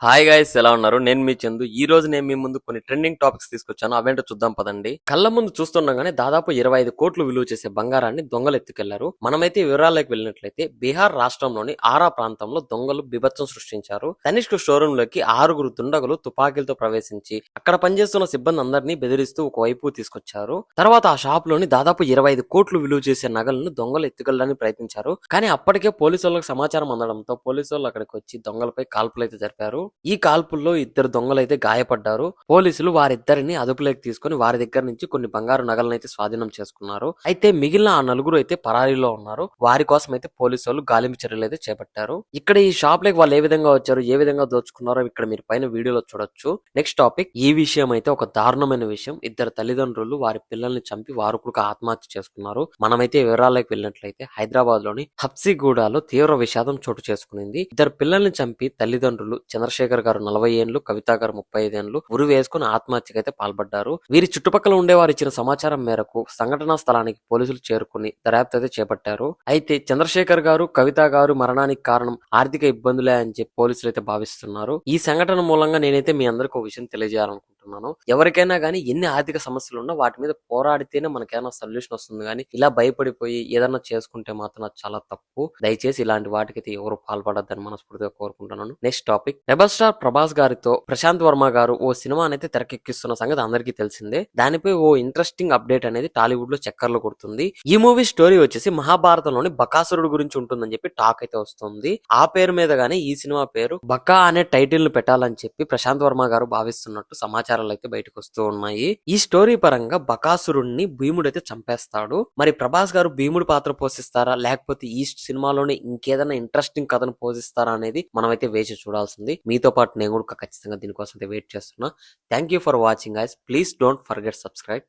Hi guys, ఎలా ఉన్నారు? నేను మీ చందు. ఈ రోజు నేను మీ ముందు కొన్ని ట్రెండింగ్ టాపిక్స్ తీసుకొచ్చాను. అవేంటో చూద్దాం పదండి. కళ్ళ ముందు చూస్తుండగానే దాదాపు 25 కోట్లు విలువ చేసే బంగారాన్ని దొంగలు ఎత్తుకెళ్లారు. మనమైతే వివరాల్లోకి వెళ్ళినట్లయితే బీహార్ రాష్ట్రంలోని ఆరా ప్రాంతంలో దొంగలు బీభత్సం సృష్టించారు. తనిష్క్ షోరూమ్ లోకి 6 దుండగులు తుపాకీలతో ప్రవేశించి అక్కడ పనిచేస్తున్న సిబ్బంది అందరినీ బెదిరిస్తూ ఒకవైపు తీసుకొచ్చారు. తర్వాత ఆ షాప్ లోని దాదాపు 25 కోట్లు విలువ చేసే నగలను దొంగలు ఎత్తుకెళ్లడానికి ప్రయత్నించారు. కానీ అప్పటికే పోలీసు వాళ్ళకి సమాచారం అందడంతో పోలీసు వాళ్ళు అక్కడికి వచ్చి దొంగలపై కాల్పులు అయితే జరిపారు. ఈ కాల్పుల్లో 2 దొంగలైతే గాయపడ్డారు. పోలీసులు వారిద్దరిని అదుపులోకి తీసుకుని వారి దగ్గర నుంచి కొన్ని బంగారు నగలను అయితే స్వాధీనం చేసుకున్నారు. అయితే మిగిలిన ఆ నలుగురు అయితే పరారీలో ఉన్నారు. వారి కోసం అయితే పోలీసు వాళ్ళు గాలింపు చర్యలు అయితే చేపట్టారు. ఇక్కడ ఈ షాప్ లోకి వాళ్ళు ఏ విధంగా వచ్చారు, ఏ విధంగా దోచుకున్నారో ఇక్కడ మీరు పైన వీడియోలో చూడొచ్చు. నెక్స్ట్ టాపిక్, ఈ విషయం అయితే ఒక దారుణమైన విషయం. 2 తల్లిదండ్రులు వారి పిల్లల్ని చంపి వారు కూడా ఆత్మహత్య చేసుకున్నారు. మనమైతే వివరాల్లోకి వెళ్ళినట్లయితే హైదరాబాద్ లోని హబ్సిగూడలో తీవ్ర విషాదం చోటు చేసుకునింది. 2 పిల్లల్ని చంపి తల్లిదండ్రులు చంద్రశేఖర్ గారు 40 ఏళ్లు, కవిత గారు 35 ఏళ్లు ఉరి వేసుకుని ఆత్మహత్యకైతే పాల్పడ్డారు. వీరి చుట్టుపక్కల ఉండేవారు ఇచ్చిన సమాచారం మేరకు సంఘటనా స్థలానికి పోలీసులు చేరుకుని దర్యాప్తు అయితే చేపట్టారు. అయితే చంద్రశేఖర్ గారు, కవిత గారు మరణానికి కారణం ఆర్థిక ఇబ్బందులే అని చెప్పి పోలీసులు అయితే భావిస్తున్నారు. ఈ సంఘటన మూలంగా నేనైతే మీ అందరికి ఒక విషయం తెలియజేయాలనుకుంటున్నాను. ఎవరికైనా గానీ ఎన్ని ఆర్థిక సమస్యలు ఉన్నా వాటి మీద పోరాడితేనే మనకేమైనా సొల్యూషన్ వస్తుంది. కానీ ఇలా భయపడిపోయి ఏదన్నా చేసుకుంటే మాత్రం అది చాలా తప్పు. దయచేసి ఇలాంటి వాటికైతే ఎవరు పాల్పడద్దని మనస్ఫూర్తిగా కోరుకుంటున్నాను. Next topic, rebel star Prabhas గారితో ప్రశాంత్ వర్మ గారు ఓ సినిమానైతే తెరకెక్కిస్తున్న సంగతి అందరికీ తెలిసిందే. దానిపై ఓ ఇంట్రెస్టింగ్ అప్డేట్ అనేది టాలీవుడ్ లో చక్కర్లు కొడుతుంది. ఈ మూవీ స్టోరీ వచ్చేసి మహాభారతంలోని బకాసురుడు గురించి ఉంటుందని చెప్పి టాక్ అయితే వస్తుంది. ఆ పేరు మీద గానీ ఈ సినిమా పేరు బకా అనే టైటిల్ ను పెట్టాలని చెప్పి ప్రశాంత్ వర్మ గారు భావిస్తున్నట్టు సమాచారాలు అయితే బయటకు వస్తూ ఉన్నాయి. ఈ స్టోరీ పరంగా బకాసురుడిని భీముడు అయితే చంపేస్తాడు. మరి ప్రభాస్ గారు భీముడు పాత్ర పోషిస్తారా, లేకపోతే ఈ సినిమాలోనే ఇంకేదైనా ఇంట్రెస్టింగ్ కథను పోషిస్తారా అనేది మనమైతే వేచి చూడాల్సింది. మీతో పాటు నేను కూడా ఖచ్చితంగా దీనికోసం అయితే వెయిట్ చేస్తున్నా. Thank you for watching guys. Please don't forget subscribe.